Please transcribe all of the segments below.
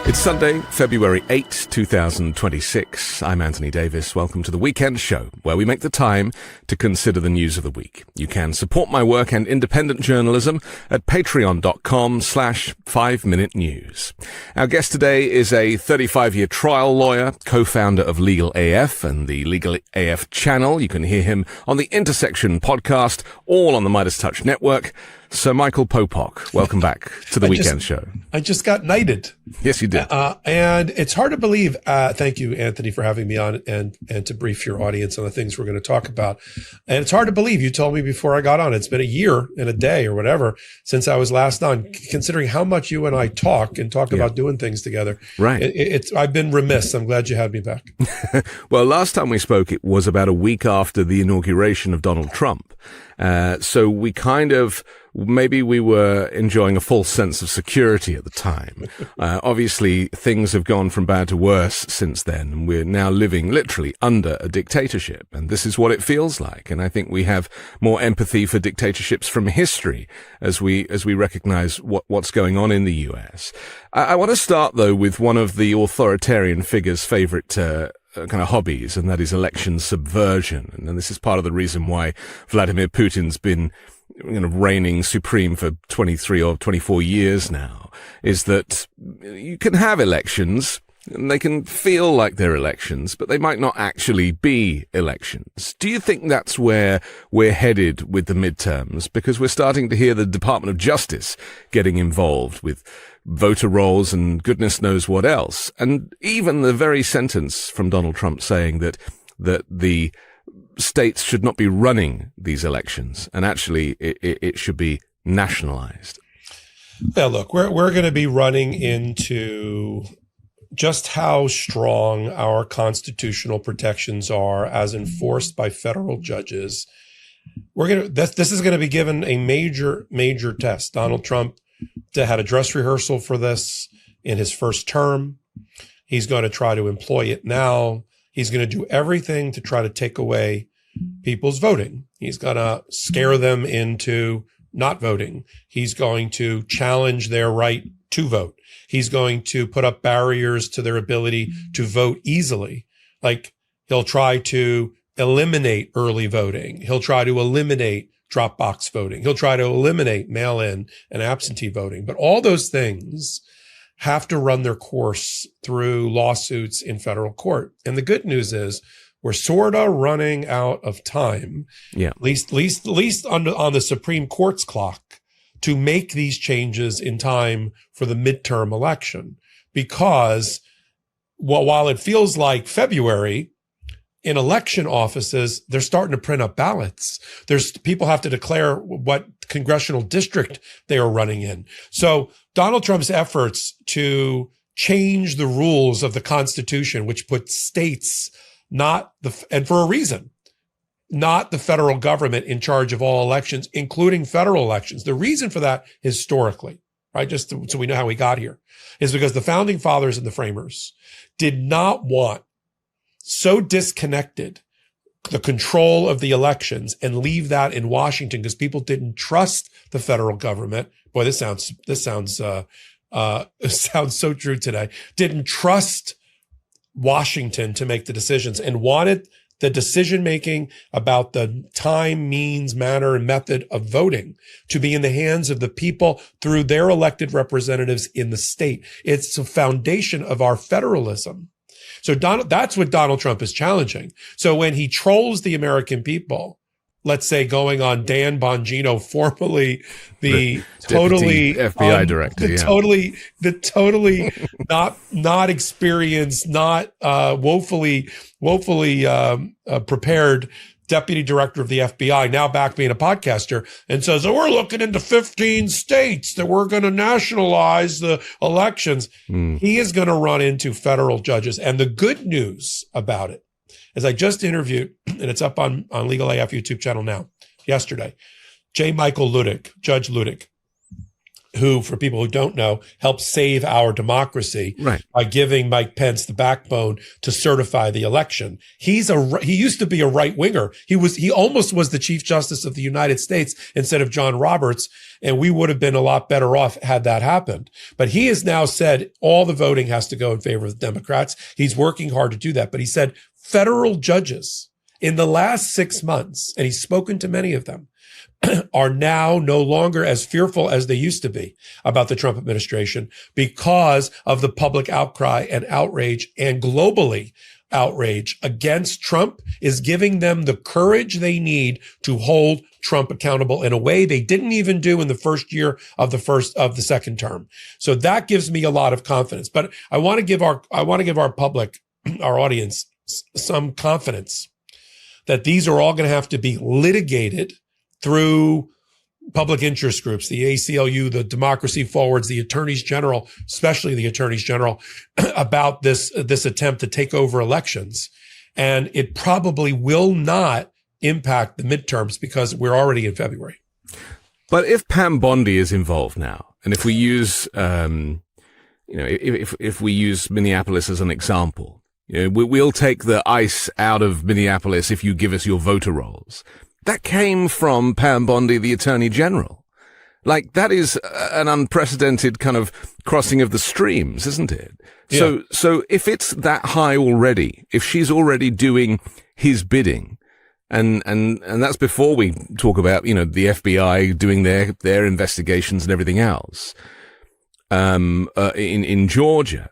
It's Sunday, February 8, 2026. I'm Anthony Davis. Welcome to the Weekend Show, where we make the time to consider the news of the week. You can support my work and independent journalism at patreon.com/5minute news. Our guest today is a 35-year trial lawyer, co-founder of Legal AF and the Legal AF channel. You can hear him on the Intersection podcast, all on the Midas Touch network. Sir Michael Popok, welcome back to the Weekend Show. I just got knighted. Yes, you did. And it's hard to believe. Thank you, Anthony, for having me on and to brief your audience on the things we're going to talk about. And it's hard to believe. You told me before I got on, it's been a year and a day or whatever since I was last on, considering how much you and I talk about doing things together. Right. I've been remiss. I'm glad you had me back. Well, last time we spoke, it was about a week after the inauguration of Donald Trump. So we maybe we were enjoying a false sense of security at the time. Obviously, things have gone from bad to worse since then, and we're now living literally under a dictatorship, and this is what it feels like. And I think we have more empathy for dictatorships from history as we recognize what's going on in the US. I want to start, though, with one of the authoritarian figure's favorite kind of hobbies, and that is election subversion. And this is part of the reason why Vladimir Putin's been reigning supreme for 23 or 24 years now, is that you can have elections and they can feel like they're elections, but they might not actually be elections. Do you think that's where we're headed with the midterms? Because we're starting to hear the Department of Justice getting involved with voter rolls and goodness knows what else. And even the very sentence from Donald Trump saying that the states should not be running these elections, and actually it should be nationalized. Well, look, we're going to be running into just how strong our constitutional protections are as enforced by federal judges. This is going to be given a major test. Donald Trump had a dress rehearsal for this in his first term. He's going to try to employ it now. He's going to do everything to try to take away people's voting. He's going to scare them into not voting. He's going to challenge their right to vote. He's going to put up barriers to their ability to vote easily. Like, he'll try to eliminate early voting. He'll try to eliminate drop box voting. He'll try to eliminate mail-in and absentee voting. But all those things have to run their course through lawsuits in federal court. And the good news is we're sort of running out of time, at least on the Supreme Court's clock, to make these changes in time for the midterm election. Because while it feels like February, in election offices, they're starting to print up ballots. People have to declare what congressional district they are running in. So Donald Trump's efforts to change the rules of the Constitution, which put states and for a reason, not the federal government in charge of all elections, including federal elections. The reason for that historically, right, so we know how we got here, is because the founding fathers and the framers did not want so disconnected the control of the elections and leave that in Washington because people didn't trust the federal government. Boy, this sounds so true today. Didn't trust Washington to make the decisions and wanted the decision-making about the time, means, manner, and method of voting to be in the hands of the people through their elected representatives in the state. It's the foundation of our federalism. So that's what Donald Trump is challenging. So when he trolls the American people, let's say going on Dan Bongino, formerly the totally FBI director, the totally not experienced, not woefully prepared deputy director of the FBI, now back being a podcaster, and says, we're looking into 15 states that we're going to nationalize the elections. He is going to run into federal judges. And the good news about it is I just interviewed, and it's up on Legal AF YouTube channel now, yesterday, J. Michael Ludick, Judge Ludick, who, for people who don't know, helped save our democracy by giving Mike Pence the backbone to certify the election. He used to be a right winger. He almost was the Chief Justice of the United States instead of John Roberts. And we would have been a lot better off had that happened. But he has now said all the voting has to go in favor of the Democrats. He's working hard to do that. But he said federal judges in the last 6 months, and he's spoken to many of them, are now no longer as fearful as they used to be about the Trump administration because of the public outcry and outrage, and globally outrage against Trump is giving them the courage they need to hold Trump accountable in a way they didn't even do in the first year of the second term. So that gives me a lot of confidence. But I want to give our public, our audience, some confidence that these are all going to have to be litigated through public interest groups, the ACLU, the Democracy Forwards, the attorneys general, especially the attorneys general, about this attempt to take over elections. And it probably will not impact the midterms because we're already in February. But if Pam Bondi is involved now, and if we use, if we use Minneapolis as an example, we'll take the ice out of Minneapolis if you give us your voter rolls. That came from Pam Bondi, the Attorney General. Like, that is an unprecedented kind of crossing of the streams, isn't it? Yeah. So if it's that high already, if she's already doing his bidding, and that's before we talk about, the FBI doing their investigations and everything else, in Georgia,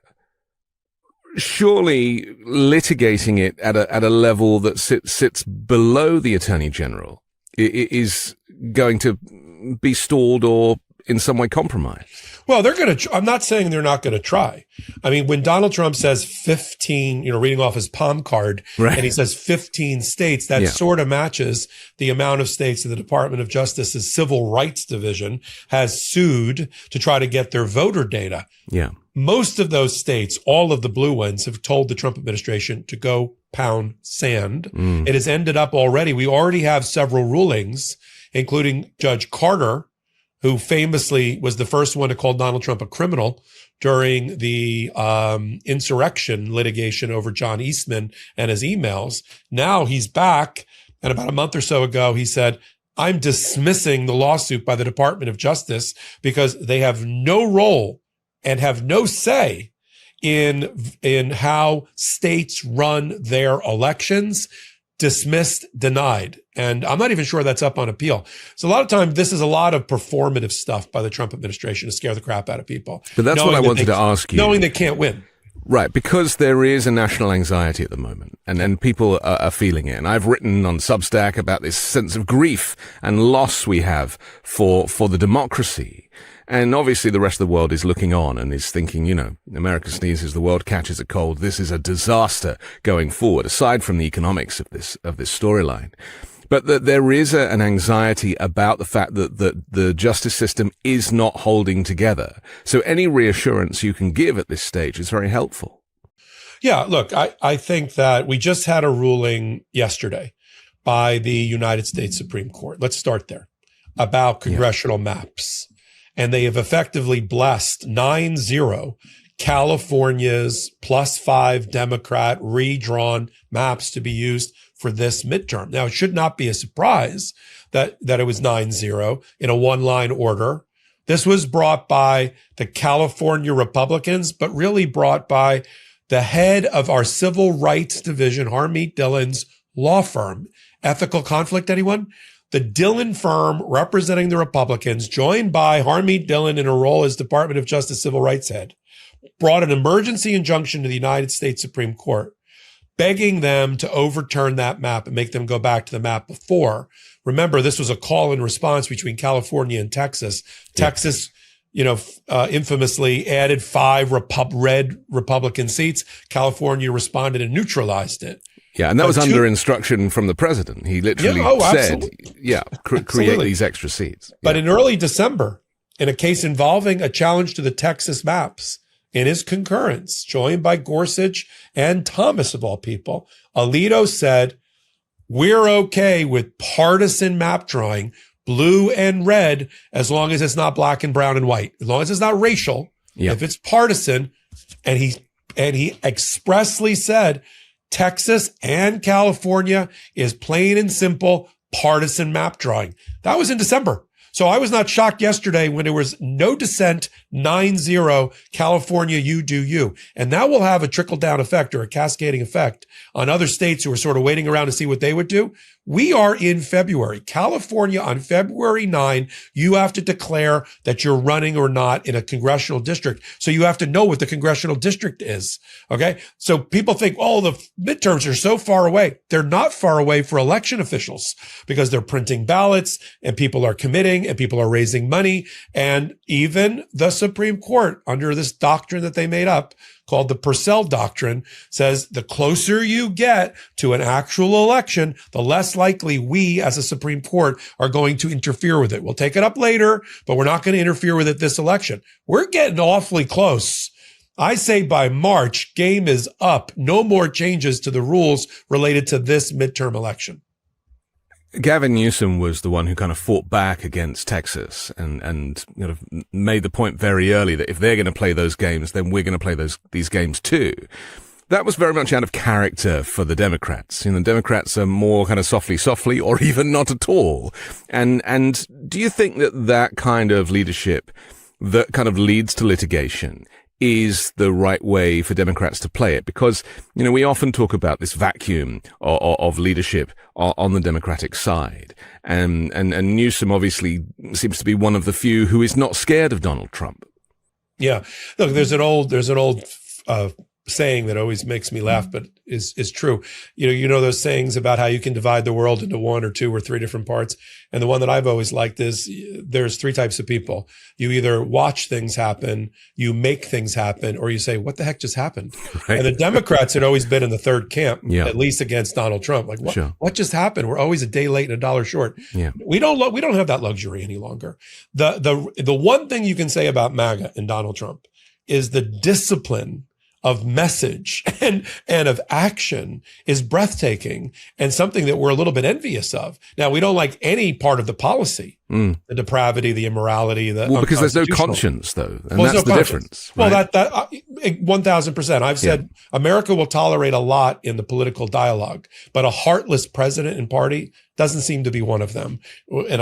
surely litigating it at a level that sits below the Attorney General is going to be stalled or in some way compromised. Well, I'm not saying they're not going to try. I mean, when Donald Trump says 15, reading off his palm card, and he says 15 states, that sort of matches the amount of states that the Department of Justice's Civil Rights Division has sued to try to get their voter data. Yeah. Most of those states, all of the blue ones, have told the Trump administration to go pound sand. It has ended up already. We already have several rulings, including Judge Carter, who famously was the first one to call Donald Trump a criminal during the insurrection litigation over John Eastman and his emails. Now he's back. And about a month or so ago, he said, I'm dismissing the lawsuit by the Department of Justice because they have no role and have no say in how states run their elections. Dismissed, denied. And I'm not even sure that's up on appeal. So a lot of times, this is a lot of performative stuff by the Trump administration to scare the crap out of people. But that's what I wanted to ask you. Knowing they can't win. Right, because there is a national anxiety at the moment, and people are feeling it. And I've written on Substack about this sense of grief and loss we have for the democracy. And obviously the rest of the world is looking on and is thinking, America sneezes, the world catches a cold. This is a disaster going forward, aside from the economics of this storyline. But that there is an anxiety about the fact that the justice system is not holding together. So any reassurance you can give at this stage is very helpful. Yeah, look, I think that we just had a ruling yesterday by the United States Supreme Court. Let's start there, about congressional maps. And they have effectively blessed 9-0 California's +5 Democrat redrawn maps to be used for this midterm. Now, it should not be a surprise that it was 9-0 in a one-line order. This was brought by the California Republicans, but really brought by the head of our Civil Rights Division, Harmeet Dillon's law firm. Ethical conflict, anyone? The Dillon firm, representing the Republicans, joined by Harmeet Dillon in her role as Department of Justice Civil Rights head, brought an emergency injunction to the United States Supreme Court, begging them to overturn that map and make them go back to the map before. Remember, this was a call and response between California and Texas. Texas, infamously added 5 red Republican seats. California responded and neutralized it. Yeah, and that was under instruction from the president. He literally said, create these extra seats. But in early December, in a case involving a challenge to the Texas maps, in his concurrence, joined by Gorsuch and Thomas, of all people, Alito said, we're okay with partisan map drawing, blue and red, as long as it's not black and brown and white, as long as it's not racial. Yeah. If it's partisan, and he expressly said Texas and California is plain and simple partisan map drawing. That was in December. So I was not shocked yesterday when there was no dissent, 9-0, California, you do you. And that will have a trickle-down effect or a cascading effect on other states who are sort of waiting around to see what they would do. We are in February. California, on February 9, you have to declare that you're running or not in a congressional district. So you have to know what the congressional district is. Okay. So people think, oh, the midterms are so far away. They're not far away for election officials because they're printing ballots and people are committing and people are raising money. And even the Supreme Court, under this doctrine that they made up, called the Purcell Doctrine, says the closer you get to an actual election, the less likely we as a Supreme Court are going to interfere with it. We'll take it up later, but we're not going to interfere with it this election. We're getting awfully close. I say by March, game is up. No more changes to the rules related to this midterm election. Gavin Newsom was the one who kind of fought back against Texas and made the point very early that if they're going to play those games, then we're going to play these games too. That was very much out of character for the Democrats. The Democrats are more kind of softly, or even not at all. And do you think that kind of leadership that kind of leads to litigation is the right way for Democrats to play it? Because, we often talk about this vacuum of leadership on the Democratic side. And Newsom obviously seems to be one of the few who is not scared of Donald Trump. Yeah. Look, there's an old saying that always makes me laugh, but is true. You know those sayings about how you can divide the world into 1 or 2 or 3 different parts. And the one that I've always liked is there's 3 types of people. You either watch things happen, you make things happen, or you say, what the heck just happened? Right. And the Democrats had always been in the third camp, at least against Donald Trump. Like, what just happened? We're always a day late and a dollar short. Yeah. We don't have that luxury any longer. The one thing you can say about MAGA and Donald Trump is the discipline of message and of action is breathtaking and something that we're a little bit envious of. Now, we don't like any part of the policy, the depravity, the immorality, because there's no conscience, though, and that's the difference. Right? Well, that 1,000%. I've said America will tolerate a lot in the political dialogue, but a heartless president and party doesn't seem to be one of them, and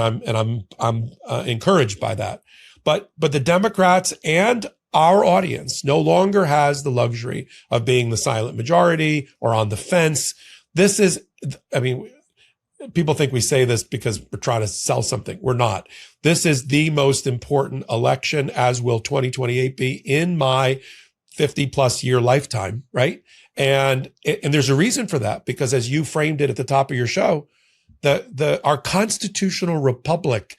I'm encouraged by that. But the Democrats and our audience no longer has the luxury of being the silent majority or on the fence. This is, people think we say this because we're trying to sell something. We're not. This is the most important election, as will 2028 be, in my 50 plus year lifetime. Right. And there's a reason for that, because as you framed it at the top of your show, our constitutional republic,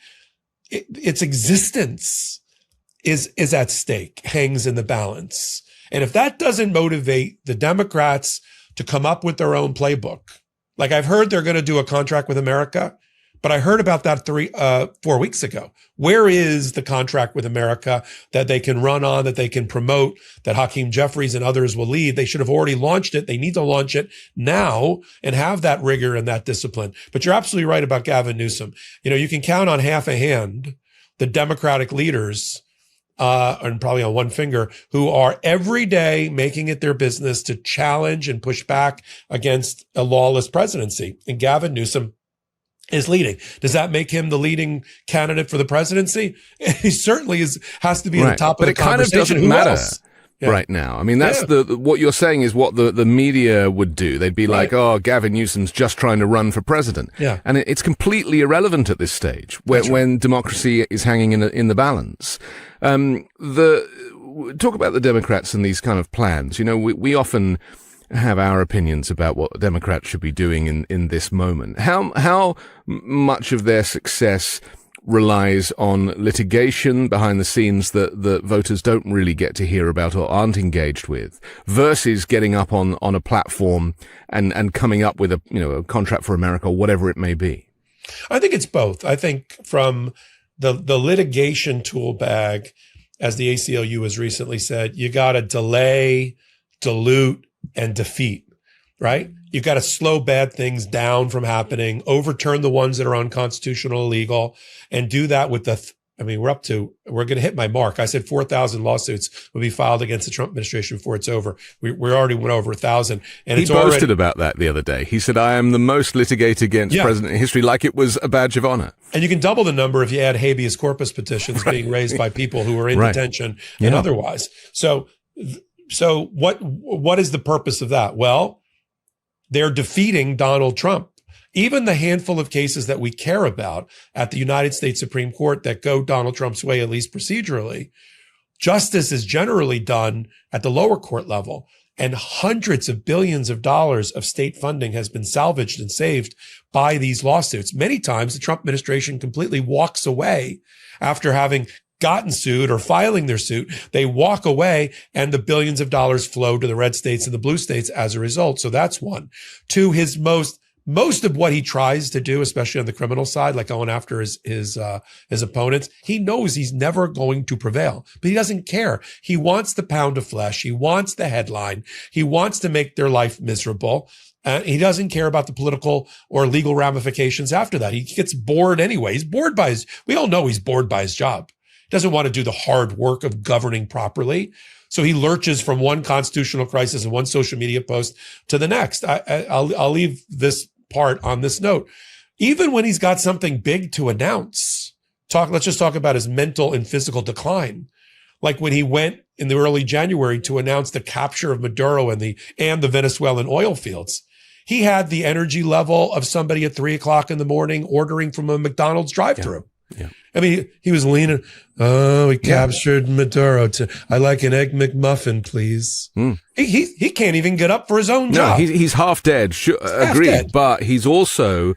its existence is at stake, hangs in the balance. And if that doesn't motivate the Democrats to come up with their own playbook, like I've heard they're going to do a contract with America, but I heard about that 4 weeks ago. Where is the contract with America that they can run on, that they can promote, that Hakeem Jeffries and others will lead? They should have already launched it. They need to launch it now and have that rigor and that discipline. But you're absolutely right about Gavin Newsom. You can count on half a hand the Democratic leaders, and probably on one finger, who are every day making it their business to challenge and push back against a lawless presidency. And Gavin Newsom is leading. Does that make him the leading candidate for the presidency? He certainly has to be at the top of the conversation. But it kind of doesn't matter. Right now. That's what you're saying is what the media would do. They'd be like, oh, Gavin Newsom's just trying to run for president. Yeah. And it's completely irrelevant at this stage when democracy is hanging in the balance. Talk about the Democrats and these kind of plans. We often have our opinions about what Democrats should be doing in this moment. How much of their success relies on litigation behind the scenes that voters don't really get to hear about or aren't engaged with, versus getting up on a platform and coming up with a contract for America or whatever it may be? I think it's both. I think from the litigation tool bag, as the ACLU has recently said, you got to delay, dilute, and defeat, right? You've got to slow bad things down from happening, overturn the ones that are unconstitutional, illegal, and do that with we're going to hit my mark. I said 4,000 lawsuits will be filed against the Trump administration before it's over. We already went over 1,000. And he boasted about that the other day. He said, I am the most litigated against president in history, like it was a badge of honor. And you can double the number if you add habeas corpus petitions being raised by people who are in detention and otherwise. So what is the purpose of that? Well, they're defeating Donald Trump. Even the handful of cases that we care about at the United States Supreme Court that go Donald Trump's way, at least procedurally, justice is generally done at the lower court level. And hundreds of billions of dollars of state funding has been salvaged and saved by these lawsuits. Many times the Trump administration completely walks away after having gotten sued or filing their suit. They walk away and the billions of dollars flow to the red states and the blue states as a result. So that's one. Two, his most of what he tries to do, especially on the criminal side, like going after his opponents, he knows he's never going to prevail, but he doesn't care. He wants the pound of flesh. He wants the headline. He wants to make their life miserable. He doesn't care about the political or legal ramifications after that. He gets bored anyway. He's bored we all know he's bored by his job. He doesn't want to do the hard work of governing properly. So he lurches from one constitutional crisis and one social media post to the next. I'll leave this part on this note. Even when he's got something big to announce, let's just talk about his mental and physical decline. Like when he went in the early January to announce the capture of Maduro and the Venezuelan oil fields. He had the energy level of somebody at 3:00 in the morning ordering from a McDonald's drive-thru. Yeah. I mean, he was leaning. Oh, we captured Maduro. I like an egg McMuffin, please. He can't even get up for his own job. No, he's half dead. Agreed. Dead. But he's also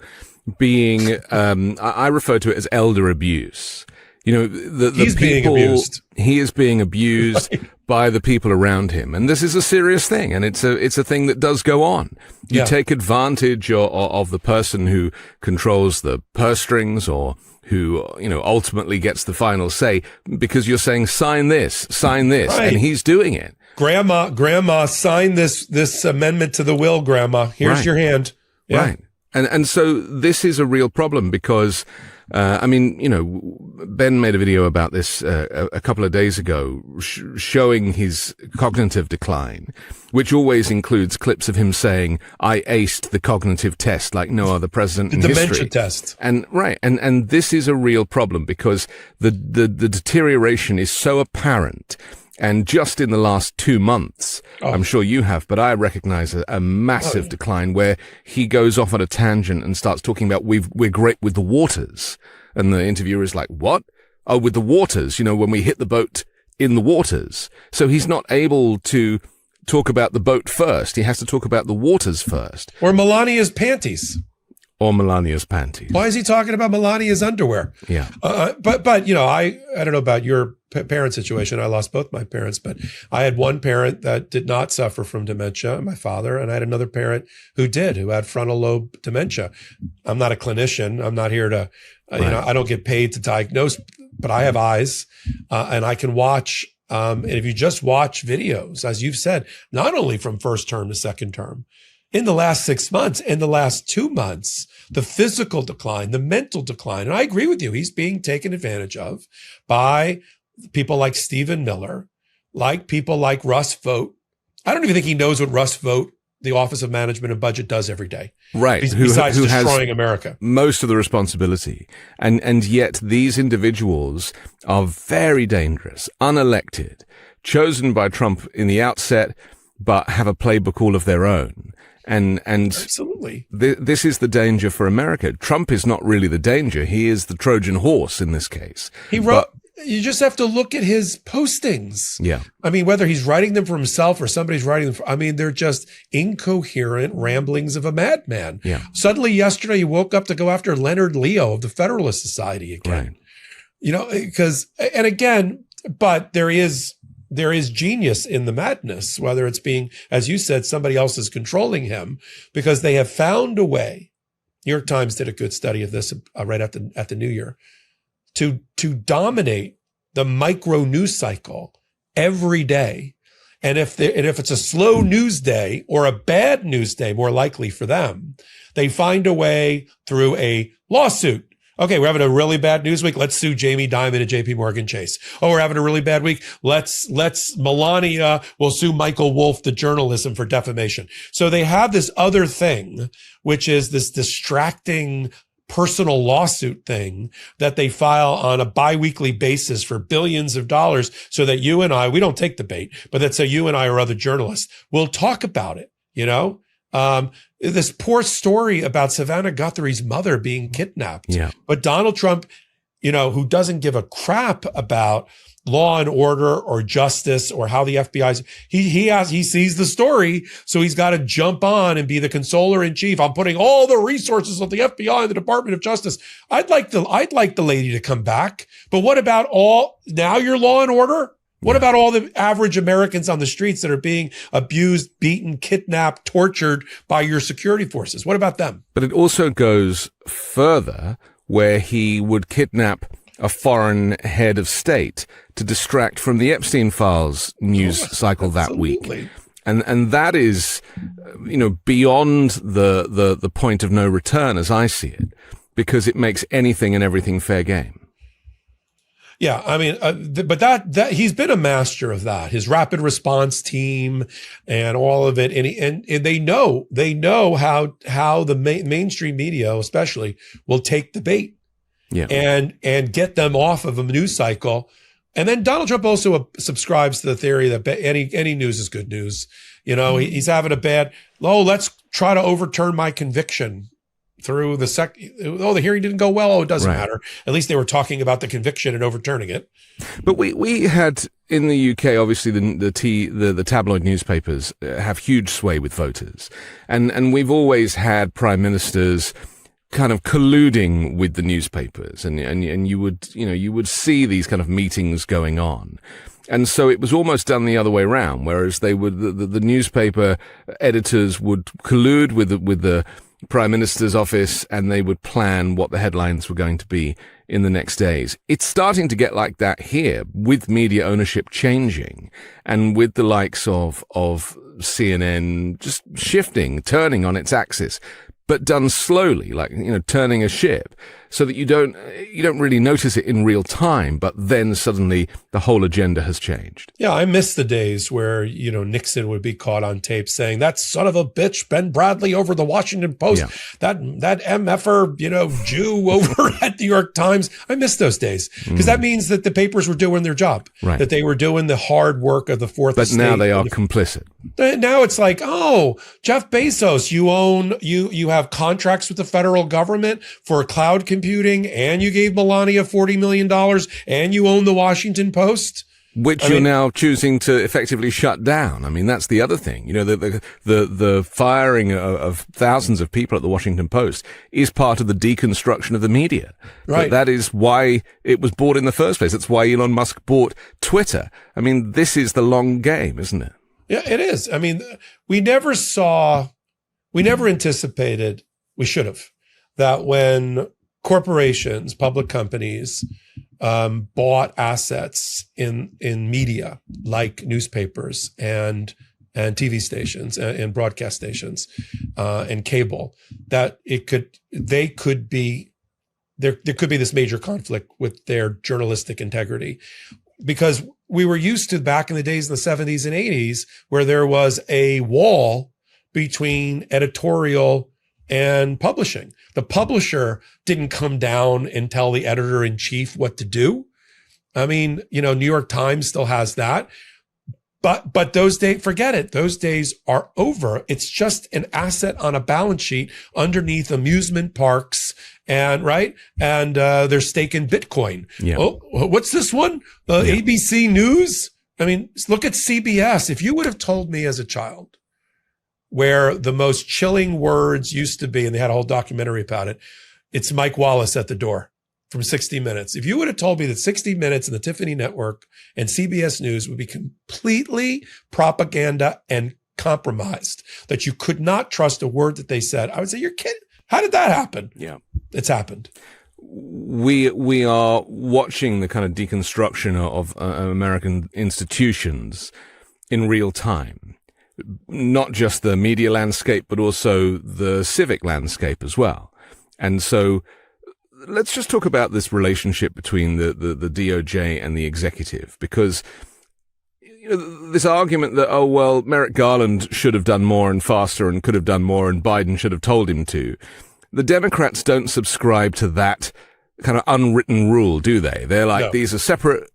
being, I refer to it as elder abuse. You know, he's being abused. He is being abused by the people around him. And this is a serious thing. And it's a thing that does go on. You take advantage of the person who controls the purse strings or who, ultimately gets the final say because you're saying, sign this, right. And he's doing it. Grandma, sign this amendment to the will, Grandma. Here's your hand. Yeah. Right. And so this is a real problem because, Ben made a video about this a couple of days ago showing his cognitive decline, which always includes clips of him saying, I aced the cognitive test like no other president in history. The dementia test. And this is a real problem because the deterioration is so apparent. And just in the last 2 months, I'm sure you have, but I recognize a massive decline where he goes off on a tangent and starts talking about we're great with the waters. And the interviewer is like, what? Oh, with the waters, when we hit the boat in the waters. So he's not able to talk about the boat first. He has to talk about the waters first. Or Melania's panties. Why is he talking about Melania's underwear? Yeah. But I don't know about your parent situation. I lost both my parents, but I had one parent that did not suffer from dementia, my father, and I had another parent who had frontal lobe dementia. I'm not a clinician. I'm not here to, I don't get paid to diagnose, but I have eyes, and I can watch. And if you just watch videos, as you've said, not only from first term to second term, in the last 6 months, in the last 2 months, the physical decline, the mental decline, and I agree with you, he's being taken advantage of by people like Stephen Miller, like people like Russ Vought. I don't even think he knows what Russ Vought, the Office of Management and Budget, does every day. Right. Besides who destroying America. Most of the responsibility. And yet these individuals are very dangerous, unelected, chosen by Trump in the outset, but have a playbook all of their own. And absolutely, this is the danger for America. Trump is not really the danger. He is the Trojan horse in this case. You just have to look at his postings. Yeah. I mean, whether he's writing them for himself or somebody's writing them they're just incoherent ramblings of a madman. Yeah. Suddenly yesterday he woke up to go after Leonard Leo of the Federalist Society again. Right. But there is genius in the madness, whether it's being, as you said, somebody else is controlling him, because they have found a way. New York Times did a good study of this right at the New Year, to dominate the micro news cycle every day And if it's a slow news day or a bad news day, more likely for them, they find a way through a lawsuit. Okay, we're having a really bad news week. Let's sue Jamie Dimon at JP Morgan Chase. Oh, we're having a really bad week. Let's Melania will sue Michael Wolff, the journalism, for defamation. So they have this other thing, which is this distracting personal lawsuit thing that they file on a biweekly basis for billions of dollars so that you and I, we don't take the bait, but that so you and I or other journalists will talk about it, you know? This poor story about Savannah Guthrie's mother being kidnapped. Yeah. But Donald Trump, you know, who doesn't give a crap about law and order or justice or how the FBI's, he sees the story. So he's got to jump on and be the consoler in chief. I'm putting all the resources of the FBI and the Department of Justice. I'd like the lady to come back. But what about now your law and order? What about all the average Americans on the streets that are being abused, beaten, kidnapped, tortured by your security forces? What about them? But it also goes further, where he would kidnap a foreign head of state to distract from the Epstein files news cycle that week. And that is, you know, beyond the point of no return as I see it, because it makes anything and everything fair game. Yeah, I mean, but that he's been a master of that. His rapid response team and all of it, and they know how the mainstream media, especially, will take the bait, and get them off of a news cycle. And then Donald Trump also subscribes to the theory that any news is good news. You know, he's having let's try to overturn my conviction. Through the hearing didn't go well. Oh, it doesn't matter. At least they were talking about the conviction and overturning it. But we had in the UK, obviously the tabloid newspapers have huge sway with voters, and we've always had prime ministers kind of colluding with the newspapers, and you would see these kind of meetings going on. And so it was almost done the other way around, whereas the newspaper editors would collude with the Prime Minister's office, and they would plan what the headlines were going to be in the next days. It's starting to get like that here, with media ownership changing, and with the likes of CNN just turning on its axis, but done slowly, like, you know, turning a ship, so that you don't really notice it in real time, but then suddenly the whole agenda has changed. Yeah, I miss the days where, you know, Nixon would be caught on tape saying, "That son of a bitch, Ben Bradley over the Washington Post, that MFer, you know, Jew over at the New York Times." I miss those days, because that means that the papers were doing their job, that they were doing the hard work of the fourth estate. But now they are complicit. Now it's like, oh, Jeff Bezos, you have contracts with the federal government for cloud computing, and you gave Melania $40 million, and you own the Washington Post. Which you're now choosing to effectively shut down. I mean, that's the other thing. You know, the firing of thousands of people at the Washington Post is part of the deconstruction of the media. Right. That is why it was bought in the first place. That's why Elon Musk bought Twitter. I mean, this is the long game, isn't it? Yeah, it is. I mean, we never anticipated, we should have, that when corporations, public companies, bought assets in media like newspapers and TV stations and broadcast stations and cable, that there could be this major conflict with their journalistic integrity, because we were used to, back in the days in the 70s and 80s, where there was a wall between editorial and publishing. The publisher didn't come down and tell the editor-in-chief what to do. I mean, you know, New York Times still has that. But those days, forget it. Those days are over. It's just an asset on a balance sheet underneath amusement parks and their stake in Bitcoin. Yeah. Oh, what's this one? ABC News? I mean, look at CBS. If you would have told me as a child, where the most chilling words used to be, and they had a whole documentary about it, it's Mike Wallace at the door from 60 Minutes. If you would have told me that 60 Minutes and the Tiffany Network and CBS News would be completely propaganda and compromised, that you could not trust a word that they said, I would say, you're kidding. How did that happen? Yeah. It's happened. We are watching the kind of deconstruction of American institutions in real time, not just the media landscape, but also the civic landscape as well. And so let's just talk about this relationship between the DOJ and the executive, because this argument that, oh, well, Merrick Garland should have done more and faster and could have done more and Biden should have told him to. The Democrats don't subscribe to that kind of unwritten rule, do they? They're like, no. These are separate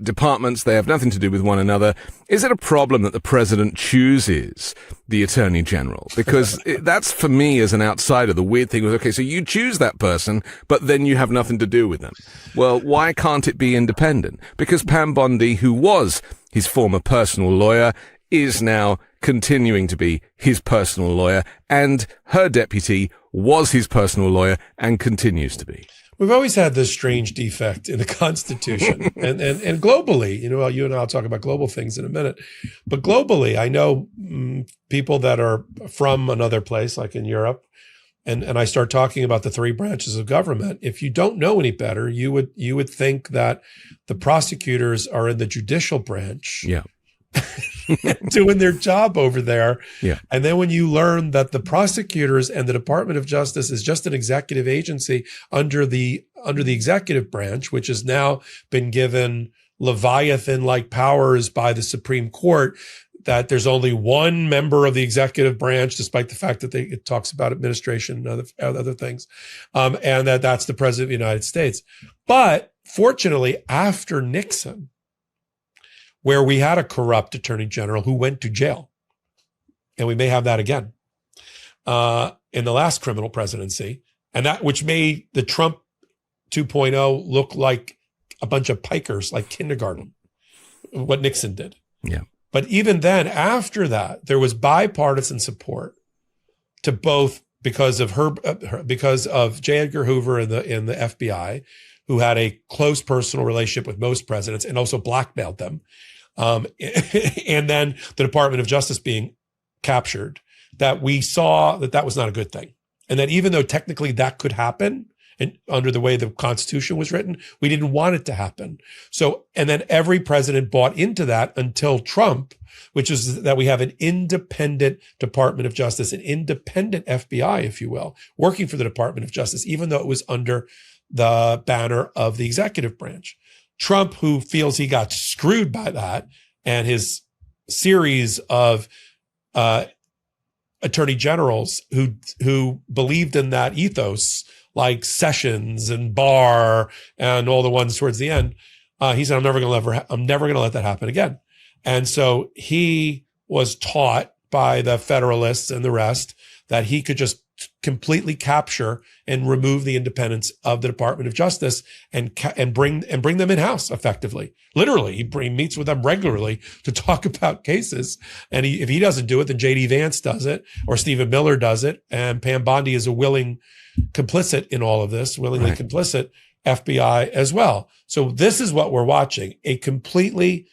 departments. They have nothing to do with one another. Is it a problem that the president chooses the attorney general? Because that's, for me as an outsider, the weird thing was, okay, so you choose that person, but then you have nothing to do with them. Well, why can't it be independent? Because Pam Bondi, who was his former personal lawyer, is now continuing to be his personal lawyer, and her deputy was his personal lawyer and continues to be. We've always had this strange defect in the Constitution and globally. You and I'll talk about global things in a minute. But globally, I know people that are from another place, like in Europe, and I start talking about the three branches of government. If you don't know any better, you would think that the prosecutors are in the judicial branch. Yeah. Doing their job over there. Yeah. And then when you learn that the prosecutors and the Department of Justice is just an executive agency under the executive branch, which has now been given Leviathan-like powers by the Supreme Court, that there's only one member of the executive branch, despite the fact that it talks about administration and other things, and that's the President of the United States. But fortunately, after Nixon, where we had a corrupt attorney general who went to jail, and we may have that again in the last criminal presidency, and that which made the Trump 2.0 look like a bunch of pikers, like kindergarten, what Nixon did. Yeah. But even then, after that, there was bipartisan support to both because of J. Edgar Hoover in the FBI, who had a close personal relationship with most presidents and also blackmailed them. And then the Department of Justice being captured, that we saw that was not a good thing. And that even though technically that could happen, and under the way the Constitution was written, we didn't want it to happen. So, and then every president bought into that until Trump, which is that we have an independent Department of Justice, an independent FBI, if you will, working for the Department of Justice, even though it was under the banner of the executive branch. Trump, who feels he got screwed by that, and his series of attorney generals who believed in that ethos, like Sessions and Barr and all the ones towards the end, he said, I'm never going to let that happen again. And so he was taught by the Federalists and the rest that he could just completely capture and remove the independence of the Department of Justice and bring them in-house effectively. Literally, he meets with them regularly to talk about cases. And if he doesn't do it, then J.D. Vance does it, or Stephen Miller does it. And Pam Bondi is a willing complicit in all of this, willingly right. complicit FBI as well. So this is what we're watching, a completely,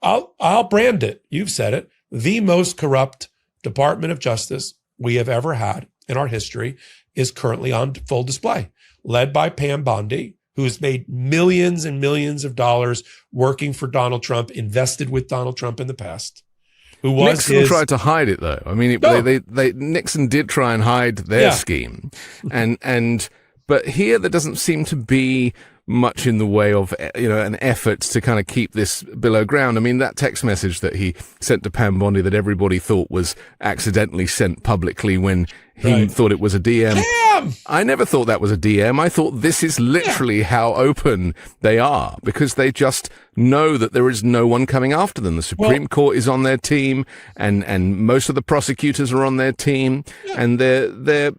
I'll brand it, you've said it, the most corrupt Department of Justice we have ever had in our history is currently on full display, led by Pam Bondi, who's made millions and millions of dollars working for Donald Trump, invested with Donald Trump in the past. Nixon tried to hide it, though. I mean, Nixon did try and hide their scheme, but here there doesn't seem to be much in the way of, an effort to kind of keep this below ground. I mean, that text message that he sent to Pam Bondi that everybody thought was accidentally sent publicly when he thought it was a DM. Damn! I never thought that was a DM. I thought this is literally how open they are, because they just know that there is no one coming after them. The Supreme Court is on their team, and most of the prosecutors are on their team, and they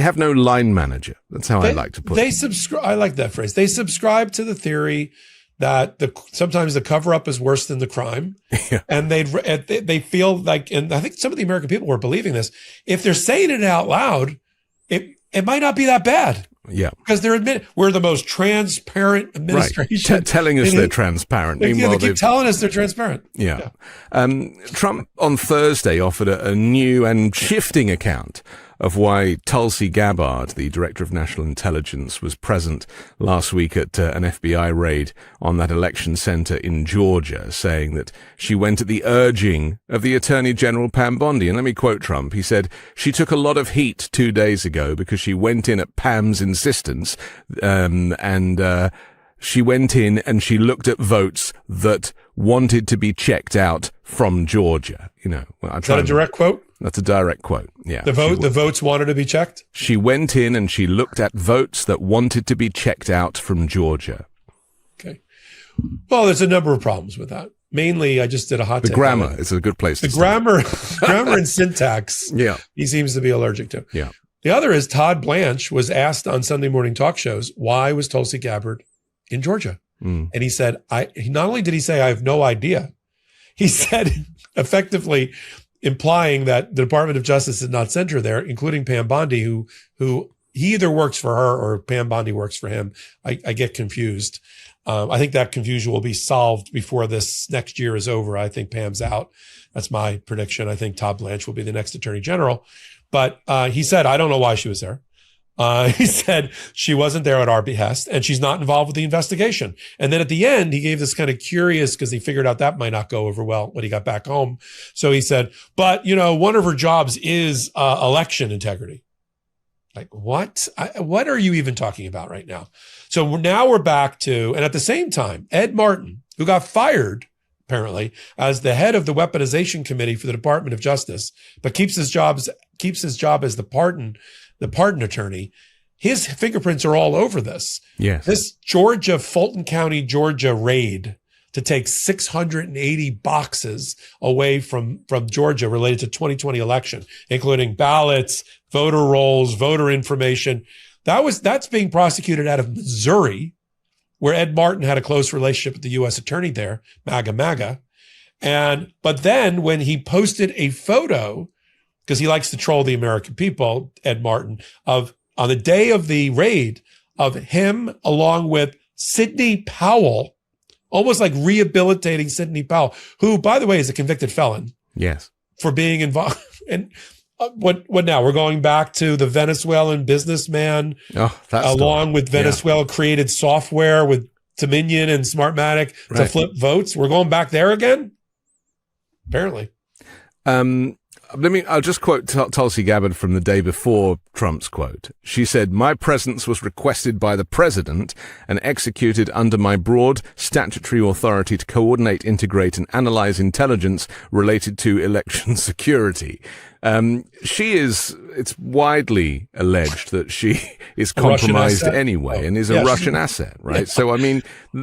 have no line manager. That's how I like to put it. I like that phrase. They subscribe to the theory that sometimes the cover up is worse than the crime. Yeah. And they feel like, and I think some of the American people were believing this. If they're saying it out loud, it might not be that bad. Yeah. Because we're the most transparent administration. Right. Telling us they're transparent. They keep telling us they're transparent. Yeah. Trump on Thursday offered a new and shifting account of why Tulsi Gabbard, the Director of National Intelligence, was present last week at an FBI raid on that election center in Georgia, saying that she went at the urging of the Attorney General Pam Bondi. And let me quote Trump. He said, "She took a lot of heat 2 days ago because she went in at Pam's insistence, she went in and she looked at votes that wanted to be checked out from Georgia." You know, is that a direct quote? That's a direct quote. Yeah. The votes wanted to be checked? She went in and she looked at votes that wanted to be checked out from Georgia. Okay. Well, there's a number of problems with that. Mainly, I just did a hot take. The grammar is a good place to start. Grammar and syntax. Yeah. He seems to be allergic to. Yeah. The other is Todd Blanche was asked on Sunday morning talk shows, why was Tulsi Gabbard in Georgia? And he said, not only did he say, I have no idea, he said, effectively implying that the Department of Justice did not send her there, including Pam Bondi, who he either works for her or Pam Bondi works for him. I get confused. I think that confusion will be solved before this next year is over. I think Pam's out. That's my prediction. I think Todd Blanche will be the next Attorney General. But he said, I don't know why she was there. He said she wasn't there at our behest and she's not involved with the investigation. And then at the end, he gave this kind of curious, because he figured out that might not go over well when he got back home. So he said, but, you know, one of her jobs is election integrity. Like, what? What are you even talking about right now? So now we're back to, and at the same time, Ed Martin, who got fired apparently as the head of the weaponization committee for the Department of Justice, but keeps his job as the pardon attorney. His fingerprints are all over this. Yes. This Fulton County, Georgia raid to take 680 boxes away from Georgia related to 2020 election, including ballots, voter rolls, voter information. That's being prosecuted out of Missouri, where Ed Martin had a close relationship with the U.S. attorney there, MAGA. But then when he posted a photo, because he likes to troll the American people, Ed Martin, on the day of the raid, of him along with Sidney Powell, almost like rehabilitating Sidney Powell, who, by the way, is a convicted felon. Yes. For being involved. And what now? We're going back to the Venezuelan businessman, along with Venezuela created software with Dominion and Smartmatic to flip votes. We're going back there again? Apparently. I'll just quote Tulsi Gabbard from the day before Trump's quote. She said, "My presence was requested by the president and executed under my broad statutory authority to coordinate, integrate, and analyze intelligence related to election security." It's widely alleged that she is compromised anyway and is a Russian asset, right? Yeah. So, I mean,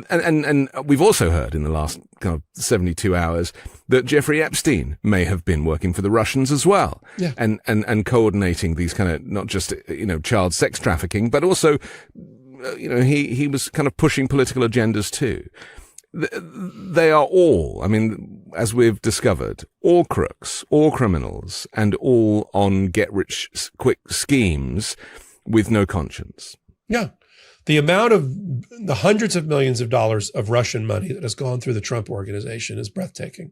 and we've also heard in the last kind of 72 hours that Jeffrey Epstein may have been working for the Russians as well. Yeah. And coordinating these kind of, not just, child sex trafficking, but also, he was kind of pushing political agendas too. They are all, as we've discovered, all crooks, all criminals, and all on get-rich-quick schemes with no conscience. Yeah. The amount of the hundreds of millions of dollars of Russian money that has gone through the Trump organization is breathtaking.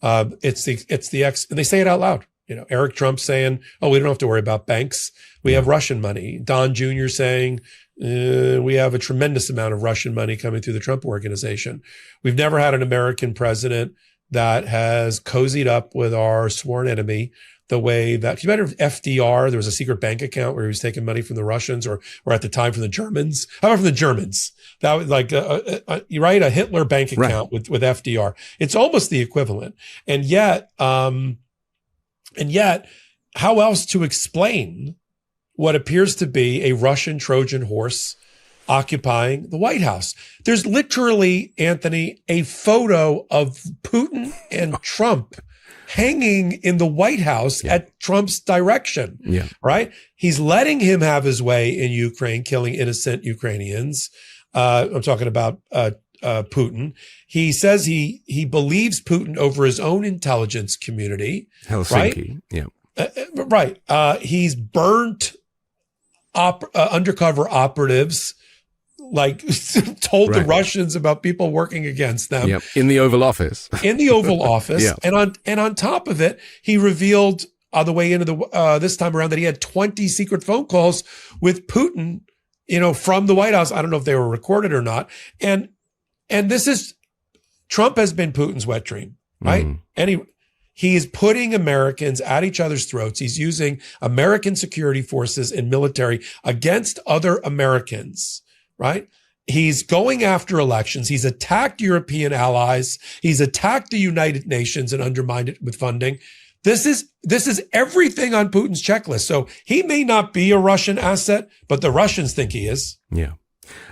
And they say it out loud. Eric Trump saying, "Oh, we don't have to worry about banks. We have Russian money." Don Jr. saying, "We have a tremendous amount of Russian money coming through the Trump organization." We've never had an American president that has cozied up with our sworn enemy the way that, you remember FDR, there was a secret bank account where he was taking money from the Russians or at the time from the Germans. How about from the Germans? That was like, you write a Hitler bank account with FDR. It's almost the equivalent. And yet, how else to explain what appears to be a Russian Trojan horse occupying the White House? There's literally, Anthony, a photo of Putin and Trump hanging in the White House at Trump's direction, right? He's letting him have his way in Ukraine, killing innocent Ukrainians. I'm talking about Putin. He says he believes Putin over his own intelligence community. Helsinki, right? He's burnt undercover operatives, told the Russians about people working against them. In the Oval Office. In the Oval Office. And on top of it, he revealed on the way into the this time around that he had 20 secret phone calls with Putin, from the White House. I don't know if they were recorded or not. And this is, Trump has been Putin's wet dream, right? And he is putting Americans at each other's throats. He's using American security forces and military against other Americans, right? He's going after elections. He's attacked European allies. He's attacked the United Nations and undermined it with funding. This is everything on Putin's checklist. So he may not be a Russian asset, but the Russians think he is. Yeah.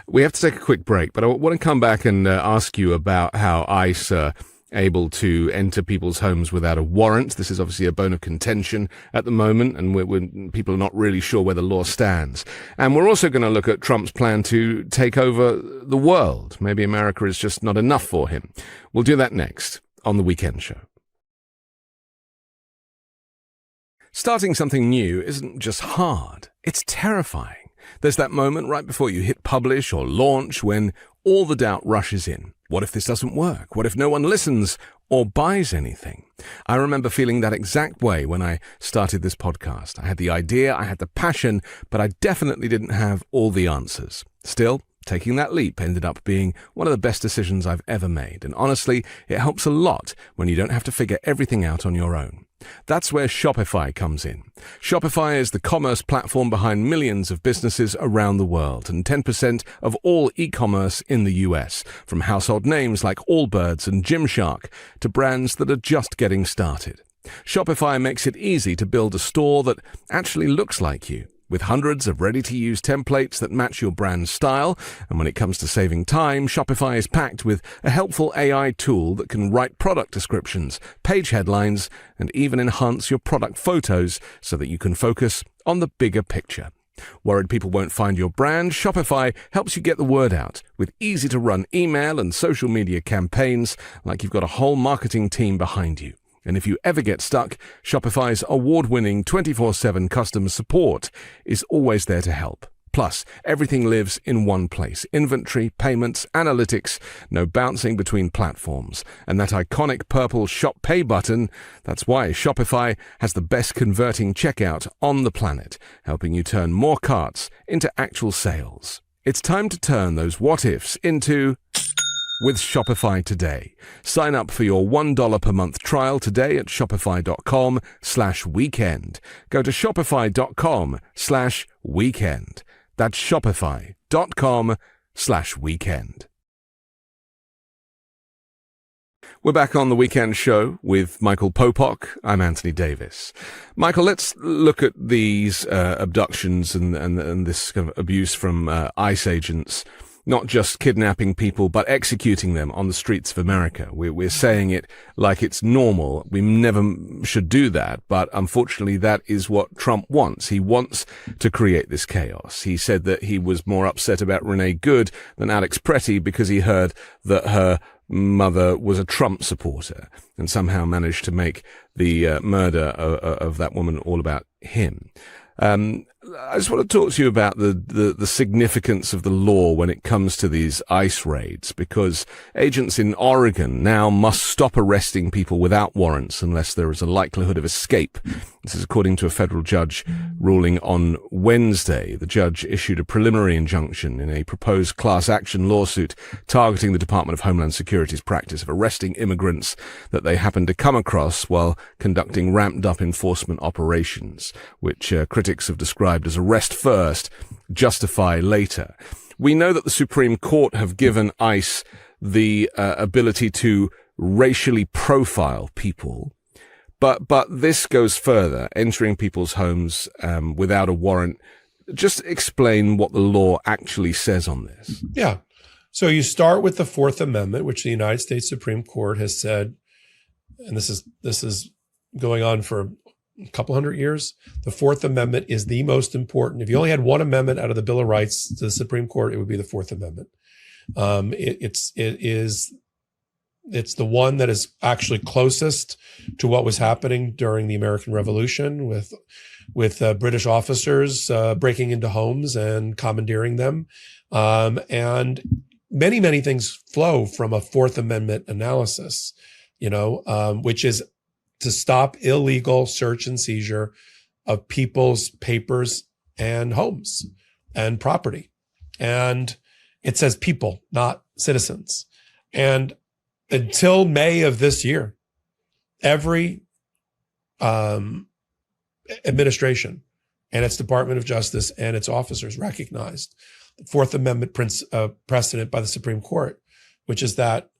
We have to take a quick break, but I want to come back and ask you about how ICE are able to enter people's homes without a warrant. This is obviously a bone of contention at the moment, and people are not really sure where the law stands. And we're also going to look at Trump's plan to take over the world. Maybe America is just not enough for him. We'll do that next on The Weekend Show. Starting something new isn't just hard, it's terrifying. There's that moment right before you hit publish or launch when all the doubt rushes in. What if this doesn't work? What if no one listens or buys anything? I remember feeling that exact way when I started this podcast. I had the idea, I had the passion, but I definitely didn't have all the answers. Still, taking that leap ended up being one of the best decisions I've ever made. And honestly, it helps a lot when you don't have to figure everything out on your own. That's where Shopify comes in. Shopify is the commerce platform behind millions of businesses around the world and 10% of all e-commerce in the US, from household names like Allbirds and Gymshark to brands that are just getting started. Shopify makes it easy to build a store that actually looks like you, with hundreds of ready-to-use templates that match your brand's style. And when it comes to saving time, Shopify is packed with a helpful AI tool that can write product descriptions, page headlines, and even enhance your product photos so that you can focus on the bigger picture. Worried people won't find your brand? Shopify helps you get the word out with easy-to-run email and social media campaigns like you've got a whole marketing team behind you. And if you ever get stuck, Shopify's award-winning 24/7 customer support is always there to help. Plus, everything lives in one place. Inventory, payments, analytics, no bouncing between platforms. And that iconic purple Shop Pay button, that's why Shopify has the best converting checkout on the planet, helping you turn more carts into actual sales. It's time to turn those what-ifs into with Shopify today. Sign up for your $1 per month trial today at shopify.com/weekend. Go to shopify.com/weekend. That's shopify.com/weekend. We're back on The Weekend Show with Michael Popok. I'm Anthony Davis. Michael, let's look at these abductions and this kind of abuse from ICE agents. Not just kidnapping people, but executing them on the streets of America. We're saying it like it's normal. We never should do that. But unfortunately, that is what Trump wants. He wants to create this chaos. He said that he was more upset about Renee Good than Alex Pretty because he heard that her mother was a Trump supporter and somehow managed to make the murder of that woman all about him. I just want to talk to you about the significance of the law when it comes to these ICE raids, because agents in Oregon now must stop arresting people without warrants unless there is a likelihood of escape. This is according to a federal judge ruling on Wednesday. The judge issued a preliminary injunction in a proposed class action lawsuit targeting the Department of Homeland Security's practice of arresting immigrants that they happened to come across while conducting ramped up enforcement operations, which critics have described as arrest first, justify later. We know that the Supreme Court have given ICE the ability to racially profile people, but this goes further, entering people's homes without a warrant. Just explain what the law actually says on this. Yeah. So you start with the Fourth Amendment, which the United States Supreme Court has said, and this is going on for a couple hundred years. The Fourth Amendment is the most important. If you only had one amendment out of the Bill of Rights to the Supreme Court, it would be the Fourth Amendment. It's the one that is actually closest to what was happening during the American Revolution with British officers breaking into homes and commandeering them, and many things flow from a Fourth Amendment analysis. Which is to stop illegal search and seizure of people's papers and homes and property. And it says people, not citizens. And until May of this year, every administration and its Department of Justice and its officers recognized the Fourth Amendment precedent by the Supreme Court, which is that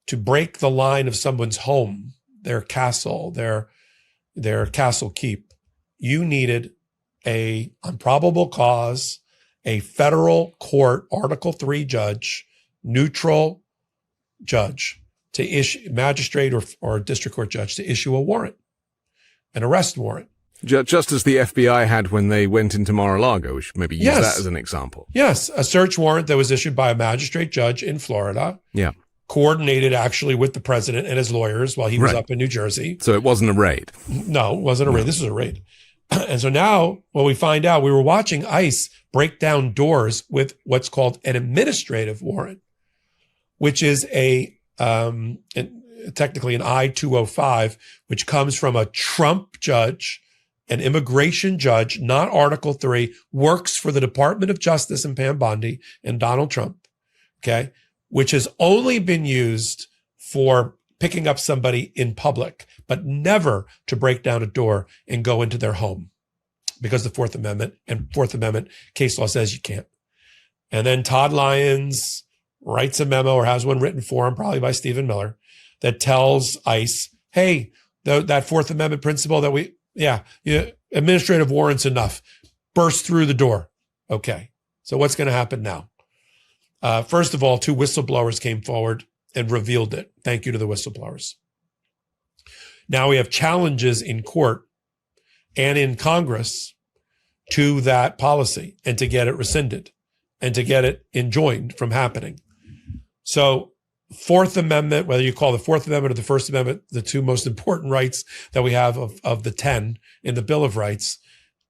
to break the line of someone's home, their castle, their castle keep, you needed a improbable cause, a federal court, Article 3 judge, neutral judge to issue, magistrate or district court judge to issue a warrant, an arrest warrant. Just as the FBI had when they went into Mar-a-Lago, we should maybe use that as an example. Yes, a search warrant that was issued by a magistrate judge in Florida. Yeah. Coordinated actually with the president and his lawyers while he was up in New Jersey. So it wasn't a raid. No, it wasn't a raid. This was a raid. And so now what we find out, we were watching ICE break down doors with what's called an administrative warrant, which is technically an I-205, which comes from a Trump judge, an immigration judge, not Article 3, works for the Department of Justice and Pam Bondi and Donald Trump, okay, which has only been used for picking up somebody in public, but never to break down a door and go into their home, because the Fourth Amendment and Fourth Amendment case law says you can't. And then Todd Lyons writes a memo, or has one written for him, probably by Stephen Miller, that tells ICE, hey, that Fourth Amendment principle that administrative warrants enough. Burst through the door. Okay. So what's going to happen now? First of all, 2 whistleblowers came forward and revealed it. Thank you to the whistleblowers. Now we have challenges in court and in Congress to that policy and to get it rescinded and to get it enjoined from happening. So Fourth Amendment, whether you call the Fourth Amendment or the First Amendment, the 2 most important rights that we have of the 10 in the Bill of Rights,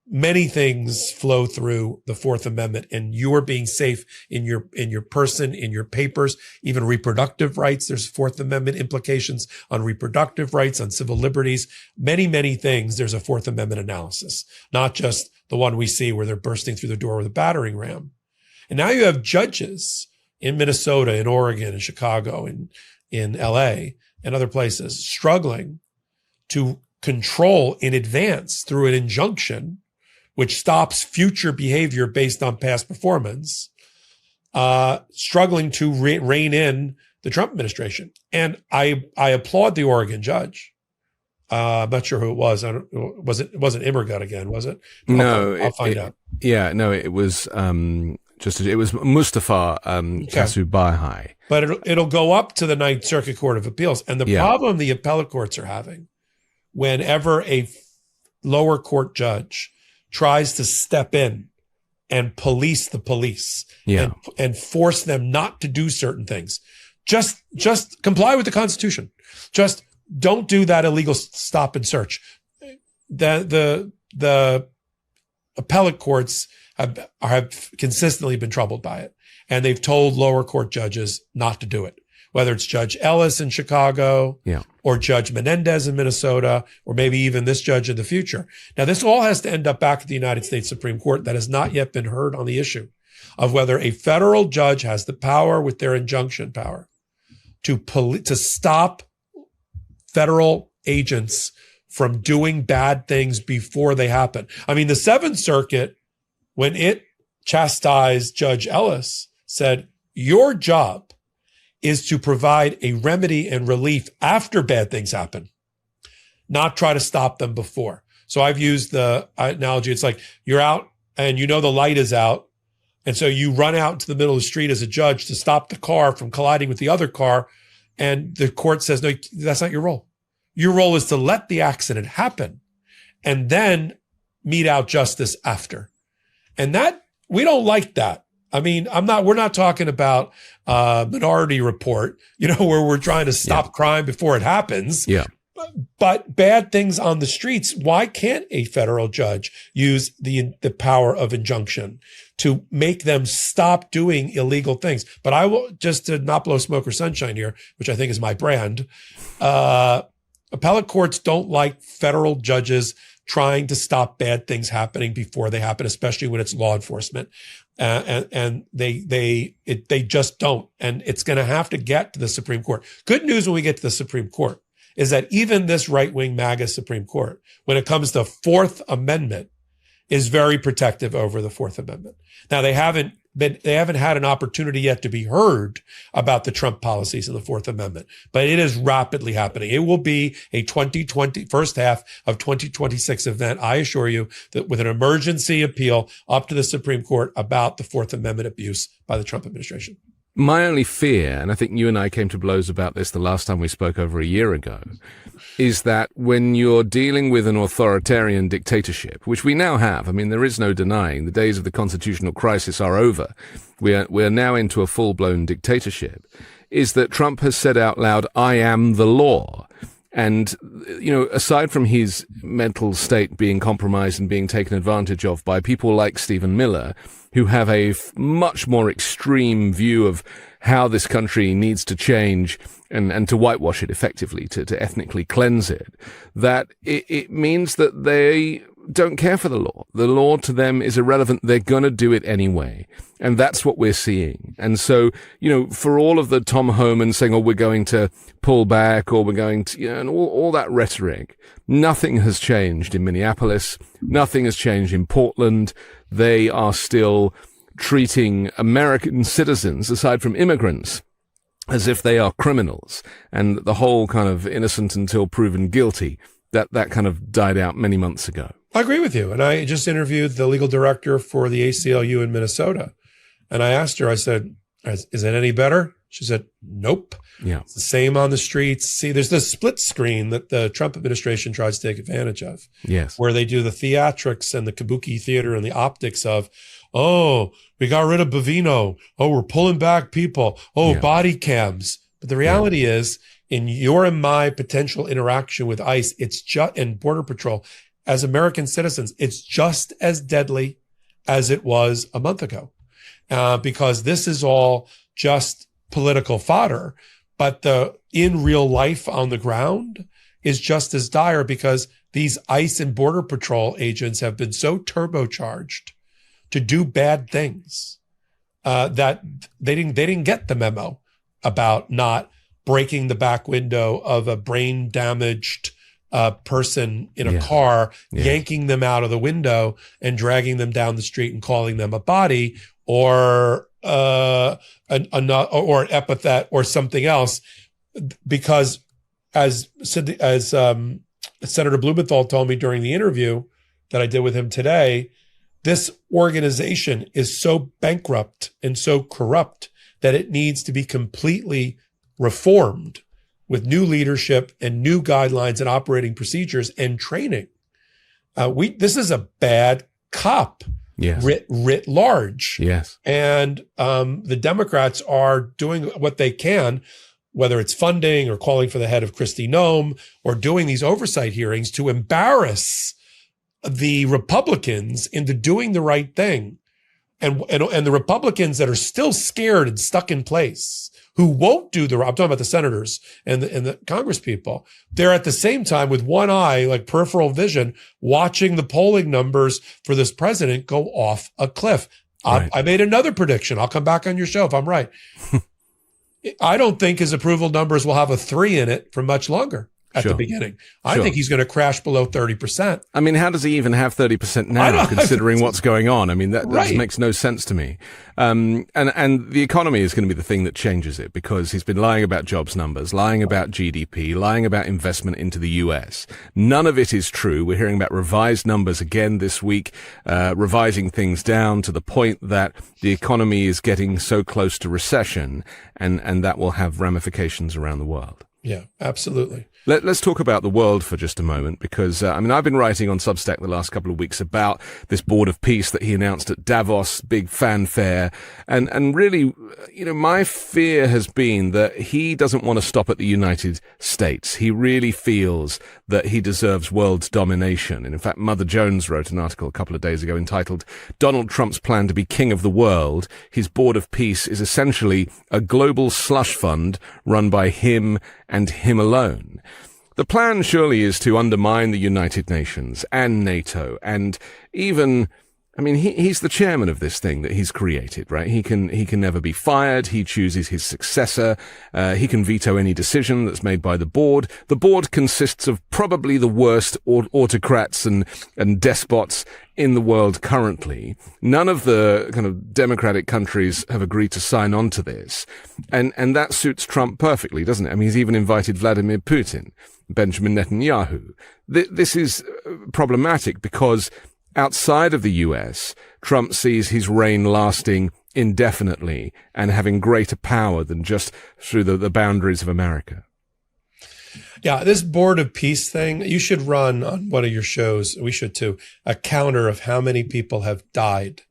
many things flow through the Fourth Amendment, and you are being safe in your person, in your papers, even reproductive rights. There's Fourth Amendment implications on reproductive rights, on civil liberties, many, many things. There's a Fourth Amendment analysis, not just the one we see where they're bursting through the door with a battering ram. And now you have judges in Minnesota, in Oregon, in Chicago, in LA, and other places struggling to control in advance through an injunction which stops future behavior based on past performance, struggling to rein in the Trump administration. And I applaud the Oregon judge. I'm not sure who it was. It wasn't Immergut again, was it? No. I'll find out. Yeah, no, it was it was Mustafa Kasubahai. But it'll go up to the Ninth Circuit Court of Appeals. And the problem the appellate courts are having, whenever a lower court judge tries to step in and police the police and force them not to do certain things, just comply with the Constitution. Just don't do that illegal stop and search. The appellate courts have consistently been troubled by it, and they've told lower court judges not to do it, whether it's Judge Ellis in Chicago or Judge Menendez in Minnesota, or maybe even this judge in the future. Now, this all has to end up back at the United States Supreme Court. That has not yet been heard on the issue of whether a federal judge has the power with their injunction power to stop federal agents from doing bad things before they happen. I mean, the Seventh Circuit, when it chastised Judge Ellis, said, your job is to provide a remedy and relief after bad things happen, not try to stop them before. So I've used the analogy. It's like you're out and you know the light is out. And so you run out into the middle of the street as a judge to stop the car from colliding with the other car. And the court says, no, that's not your role. Your role is to let the accident happen and then mete out justice after. And that, we don't like that. I mean, we're not talking about Minority Report, where we're trying to stop crime before it happens. Yeah. But bad things on the streets, why can't a federal judge use the power of injunction to make them stop doing illegal things? But I will, just to not blow smoke or sunshine here, which I think is my brand, Appellate courts don't like federal judges trying to stop bad things happening before they happen, especially when it's law enforcement. And they just don't. And it's going to have to get to the Supreme Court. Good news when we get to the Supreme Court is that even this right-wing MAGA Supreme Court, when it comes to Fourth Amendment, is very protective over the Fourth Amendment. Now, they haven't had an opportunity yet to be heard about the Trump policies in the Fourth Amendment, but it is rapidly happening. It will be a first half of 2026 event. I assure you that with an emergency appeal up to the Supreme Court about the Fourth Amendment abuse by the Trump administration. My only fear, and I think you and I came to blows about this the last time we spoke over a year ago, is that when you're dealing with an authoritarian dictatorship, which we now have, I mean, there is no denying the days of the constitutional crisis are over. We are now into a full-blown dictatorship, is that Trump has said out loud, I am the law. And, you know, aside from his mental state being compromised and being taken advantage of by people like Stephen Miller, who have a much more extreme view of how this country needs to change and to whitewash it effectively, to ethnically cleanse it, that it means that they don't care for the law. The law to them is irrelevant. They're going to do it anyway. And that's what we're seeing. And so, you know, for all of the Tom Homan saying, oh, we're going to pull back or we're going to, you know, and all that rhetoric, nothing has changed in Minneapolis. Nothing has changed in Portland. They are still treating American citizens, aside from immigrants, as if they are criminals. And the whole kind of innocent until proven guilty, that kind of died out many months ago. I agree with you. And I just interviewed the legal director for the ACLU in Minnesota. And I asked her, I said, is it any better? She said, nope. Yeah. It's the same on the streets. See, there's this split screen that the Trump administration tries to take advantage of. Yes. Where they do the theatrics and the kabuki theater and the optics of, oh, we got rid of Bovino. Oh, we're pulling back people. Oh, yeah. Body cams. But the reality is, in your and my potential interaction with ICE, it's just, and Border Patrol, as American citizens, it's just as deadly as it was a month ago, because this is all just political fodder. But the in real life on the ground is just as dire, because these ICE and Border Patrol agents have been so turbocharged to do bad things that they didn't get the memo about not breaking the back window of a brain damaged person in a car, yanking them out of the window and dragging them down the street and calling them a body or an epithet or something else. Because as Senator Blumenthal told me during the interview that I did with him today, this organization is so bankrupt and so corrupt that it needs to be completely reformed with new leadership and new guidelines and operating procedures and training. This is a bad cop writ large. Yes. And the Democrats are doing what they can, whether it's funding or calling for the head of Kristi Noem or doing these oversight hearings to embarrass the Republicans into doing the right thing. And the Republicans that are still scared and stuck in place, who won't do I'm talking about the senators and the Congress people, they're at the same time with one eye, like peripheral vision, watching the polling numbers for this president go off a cliff. Right. I made another prediction. I'll come back on your show if I'm right. I don't think his approval numbers will have a 3 in it for much longer. At the beginning. I think he's going to crash below 30%. I mean, how does he even have 30% now, considering what's going on? I mean, that makes no sense to me. And the economy is going to be the thing that changes it, because he's been lying about jobs numbers, lying about GDP, lying about investment into the US. None of it is true. We're hearing about revised numbers again this week, revising things down to the point that the economy is getting so close to recession, and that will have ramifications around the world. Yeah, absolutely. Let's talk about the world for just a moment, because, I've been writing on Substack the last couple of weeks about this board of peace that he announced at Davos, big fanfare. And really, my fear has been that he doesn't want to stop at the United States. He really feels that he deserves world domination. And in fact, Mother Jones wrote an article a couple of days ago entitled, "Donald Trump's plan to be king of the world. His board of peace is essentially a global slush fund run by him and him alone." The plan surely is to undermine the United Nations and NATO and even, I mean, he's the chairman of this thing that he's created, right? He can never be fired. He chooses his successor. He can veto any decision that's made by the board. The board consists of probably the worst autocrats and despots in the world currently. None of the kind of democratic countries have agreed to sign on to this. And that suits Trump perfectly, doesn't it? I mean, he's even invited Vladimir Putin, Benjamin Netanyahu. This is problematic because outside of the US, Trump sees his reign lasting indefinitely and having greater power than just through the boundaries of America. Yeah, this Board of Peace thing, you should run on one of your shows, we should too, a counter of how many people have died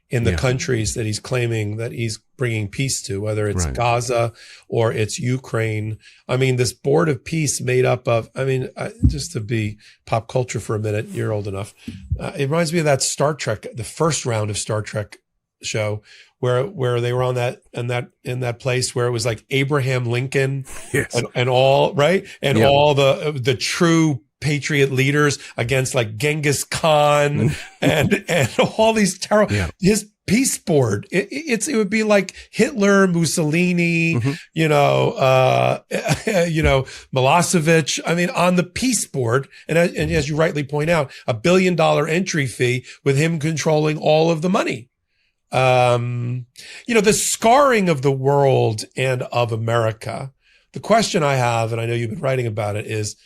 in the countries that he's claiming that he's bringing peace to, whether it's Gaza or it's Ukraine. I mean, this Board of Peace made up of, just to be pop culture for a minute, you're old enough. It reminds me of that Star Trek, the first round of Star Trek show where they were on in that place where it was like Abraham Lincoln and all, right? And all the true patriot leaders against like Genghis Khan and all these terrible, his peace board. It would be like Hitler, Mussolini, Milosevic. I mean, on the peace board. And as you rightly point out, $1 billion entry fee with him controlling all of the money. The scarring of the world and of America. The question I have, and I know you've been writing about it, is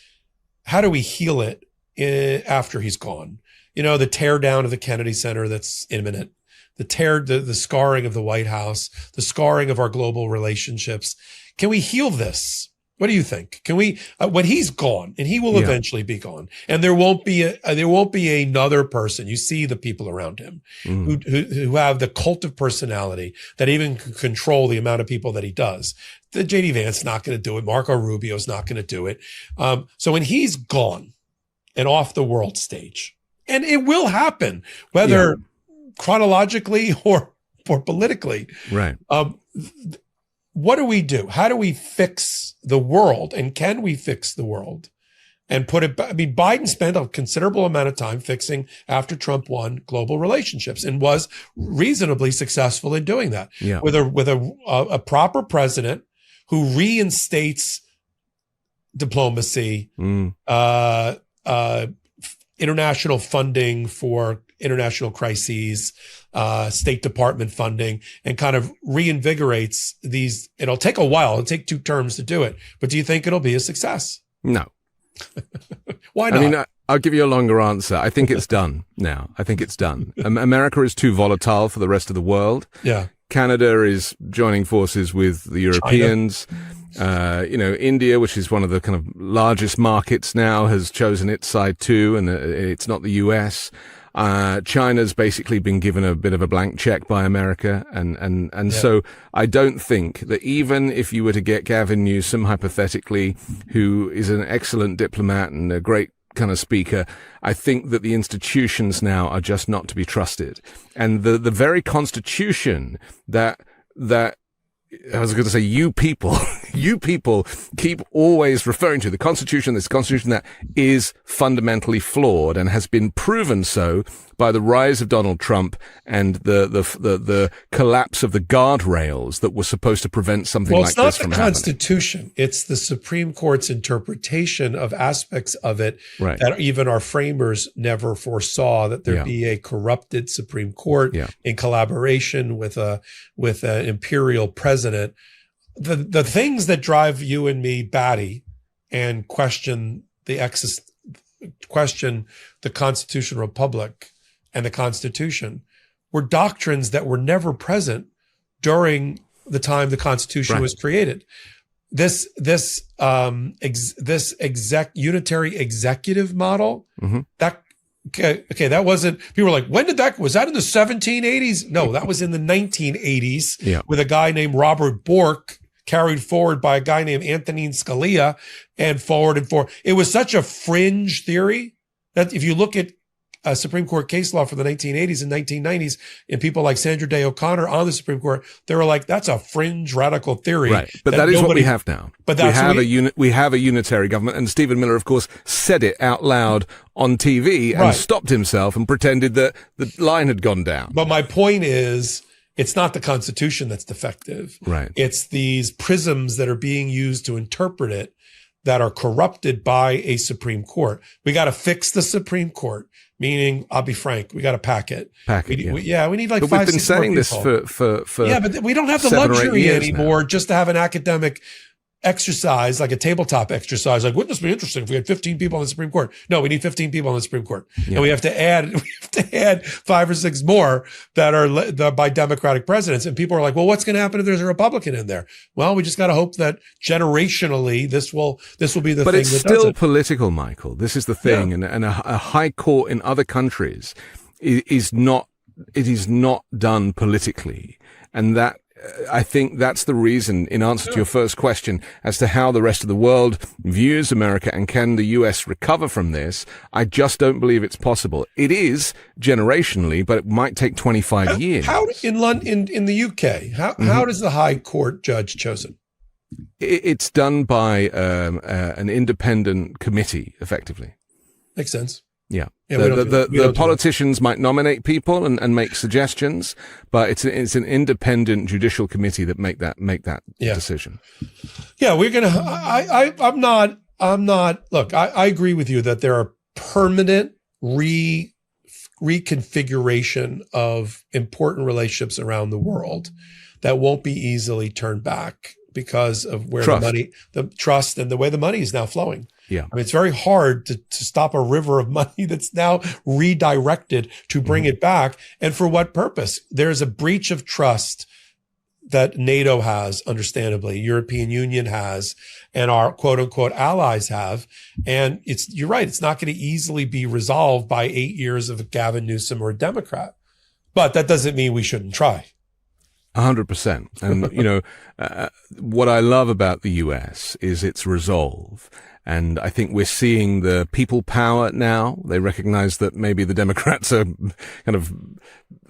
how do we heal it after he's gone? The tear down of the Kennedy Center that's imminent, the scarring of the White House, the scarring of our global relationships. Can we heal this? What do you think? Can we, when he's gone, and he will eventually be gone, and there won't be another person. You see the people around him who have the cult of personality that even can control the amount of people that he does. The JD Vance's not going to do it. Marco Rubio's not going to do it. So when he's gone and off the world stage, and it will happen, whether chronologically or politically, right? What do we do? How do we fix the world? And can we fix the world and put it back? I mean, Biden spent a considerable amount of time fixing, after Trump won, global relationships and was reasonably successful in doing that with a proper president who reinstates diplomacy, international funding for international crises, State Department funding, and kind of reinvigorates these. It'll take a while. It'll take 2 terms to do it. But do you think it'll be a success? No. Why not? I mean, I'll give you a longer answer. I think it's done now. I think it's done. America is too volatile for the rest of the world. Yeah. Canada is joining forces with the Europeans. India, which is one of the kind of largest markets now, has chosen its side too, and it's not the US. China's basically been given a bit of a blank check by America. So I don't think that even if you were to get Gavin Newsom, hypothetically, who is an excellent diplomat and a great kind of speaker, I think that the institutions now are just not to be trusted. And the very constitution that I was going to say, you people keep always referring to, the Constitution, this Constitution that is fundamentally flawed and has been proven so by the rise of Donald Trump and the collapse of the guardrails that were supposed to prevent something like this from happening. Well, it's not the Constitution. It's the Supreme Court's interpretation of aspects of it that even our framers never foresaw, that there be a corrupted Supreme Court in collaboration with an imperial president. The things that drive you and me batty and question the constitutional republic and the Constitution were doctrines that were never present during the time the Constitution was created. This unitary executive model, that wasn't, people were like, was that in the 1780s? No, that was in the 1980s with a guy named Robert Bork, carried forward by a guy named Antonin Scalia, and forward. It was such a fringe theory that if you look at Supreme Court case law for the 1980s and 1990s, and people like Sandra Day O'Connor on the Supreme Court, they were like, that's a fringe radical theory. Right. But that is what we have now. But we have a unitary government. And Stephen Miller, of course, said it out loud on TV and stopped himself and pretended that the line had gone down. But my point is, it's not the Constitution that's defective. Right. It's these prisms that are being used to interpret it that are corrupted by a Supreme Court. We got to fix the Supreme Court, meaning, I'll be frank, we got to pack it. We need like but 5, we've been 6 more saying this people. for yeah, but we don't have the luxury anymore just to have an academic exercise, like a tabletop exercise. Like, wouldn't this be interesting if we had 15 people on the Supreme Court? No, we need 15 people on the Supreme Court. And we have to add 5 or 6 more that are by Democratic presidents. And people are like, well, what's going to happen if there's a Republican in there? Well, we just got to hope that generationally this will be the thing. But it's that still does it. Political, Michael. This is the thing. Yeah. And a high court in other countries is not done politically. And that, I think that's the reason, in answer to your first question, as to how the rest of the world views America and can the US recover from this, I just don't believe it's possible. It is generationally, but it might take 25 years. How in the UK, how does the High Court judge chosen? It's done by an independent committee, effectively. Makes sense. Yeah. Yeah, the politicians might nominate people and make suggestions, but it's an independent judicial committee that make that decision. Yeah, we're going to, I'm not, look, I agree with you that there are permanent reconfiguration of important relationships around the world that won't be easily turned back because of where the trust and the way the money is now flowing. Yeah. I mean, it's very hard to stop a river of money that's now redirected to bring it back. And for what purpose? There's a breach of trust that NATO has, understandably, European Union has, and our quote unquote allies have. And you're right. It's not going to easily be resolved by 8 years of Gavin Newsom or a Democrat, but that doesn't mean we shouldn't try. 100%. And, what I love about the US is its resolve. And I think we're seeing the people power now. They recognize that maybe the Democrats are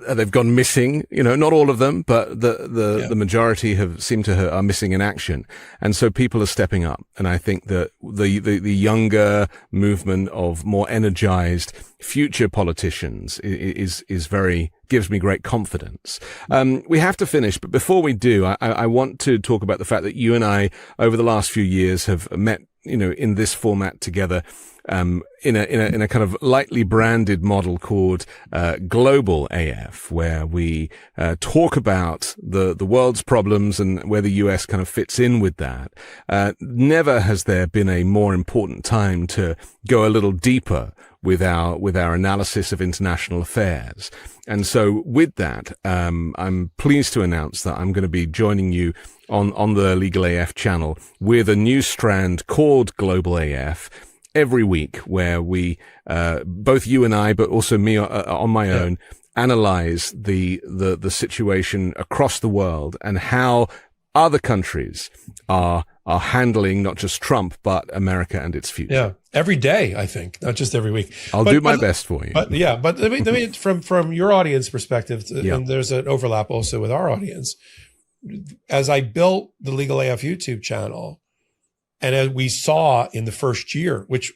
they've gone missing, not all of them, but the majority are missing in action. And so people are stepping up. And I think that the younger movement of more energized future politicians gives me great confidence. We have to finish, but before we do, I want to talk about the fact that you and I, over the last few years, have met, in this format together, in a kind of lightly branded model called Global AF, where we talk about the world's problems and where the US kind of fits in with that. Never has there been a more important time to go a little deeper with our analysis of international affairs. And so with that, I'm pleased to announce that I'm going to be joining you on the Legal AF channel with a new strand called Global AF every week, where we, both you and I, but also me on my own, analyze the situation across the world and how other countries are handling not just Trump, but America and its future. Yeah. Every day, I think, not just every week. I'll do my best for you. But let me from your audience perspective, and there's an overlap also with our audience. As I built the Legal AF YouTube channel, and as we saw in the first year, which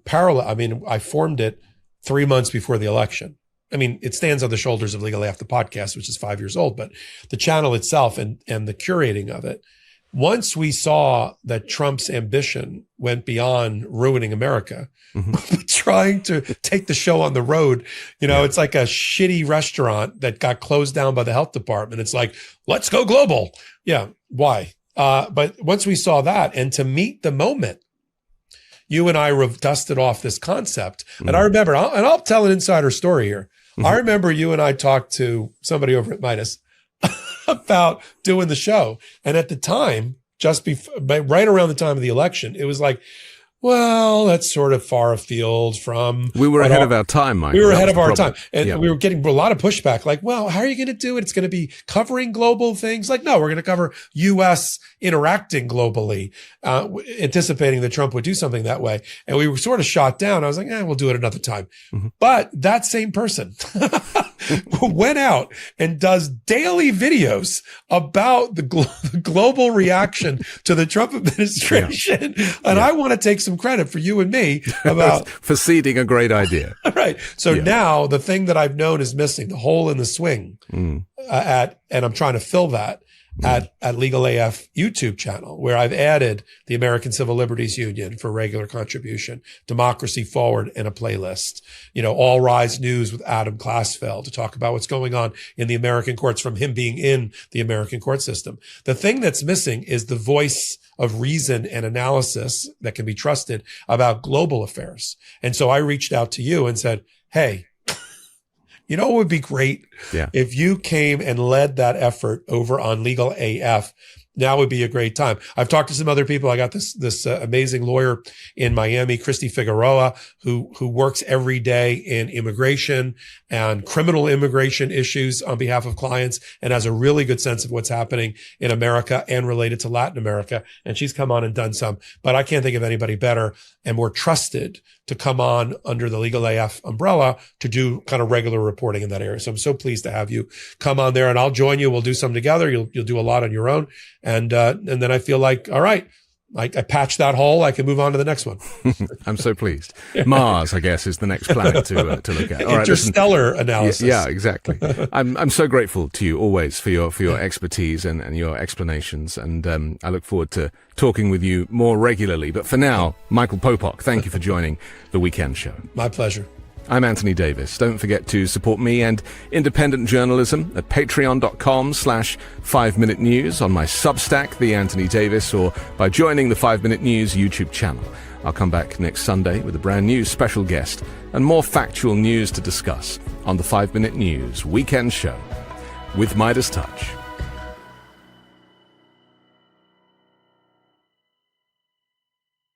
I formed it 3 months before the election. I mean, it stands on the shoulders of Legal AF, the podcast, which is 5 years old, but the channel itself and the curating of it. Once we saw that Trump's ambition went beyond ruining America, trying to take the show on the road, it's like a shitty restaurant that got closed down by the health department. It's like, let's go global. Yeah. Why? But once we saw that, and to meet the moment, you and I dusted off this concept. And I remember, I'll tell an insider story here. I remember you and I talked to somebody over at Midas about doing the show. And at the time, right around the time of the election, it was like, well, that's sort of far afield from. We were ahead of our time, Mike. We were ahead of our time. And we were getting a lot of pushback like, well, how are you going to do it? It's going to be covering global things. Like, no, we're going to cover U.S. interacting globally, anticipating that Trump would do something that way. And we were sort of shot down. I was like, we'll do it another time. Mm-hmm. But that same person went out and does daily videos about the global reaction to the Trump administration. Yeah. And I want to take some credit for you and me about for seeding a great idea. Right. So now the thing that I've known is missing, the hole in the swing and I'm trying to fill that at Legal AF YouTube channel, where I've added the American Civil Liberties Union for regular contribution, Democracy Forward, and a playlist, All Rise News with Adam Classfeld to talk about what's going on in the American courts from him being in the American court system. The thing that's missing is the voice of reason and analysis that can be trusted about global affairs. And so I reached out to you and said, hey, what would be great if you came and led that effort over on Legal AF? Now would be a great time. I've talked to some other people. I got this amazing lawyer in Miami, Christy Figueroa, who works every day in immigration and criminal immigration issues on behalf of clients and has a really good sense of what's happening in America and related to Latin America. And she's come on and done some, but I can't think of anybody better and more trusted to come on under the Legal AF umbrella to do kind of regular reporting in that area. So I'm so pleased to have you come on there, and I'll join you. We'll do some together. You'll do a lot on your own. And then I feel like, all right, I patched that hole. I can move on to the next one. I'm so pleased. Mars, I guess, is the next planet to look at. All Interstellar analysis. Yeah, exactly. I'm so grateful to you always for your expertise and your explanations. And I look forward to talking with you more regularly. But for now, Michael Popok, thank you for joining the Weekend Show. My pleasure. I'm Anthony Davis. Don't forget to support me and independent journalism at patreon.com/5Minute News, on my Substack, The Anthony Davis, or by joining the 5 Minute News YouTube channel. I'll come back next Sunday with a brand new special guest and more factual news to discuss on the 5 Minute News Weekend Show with Midas Touch.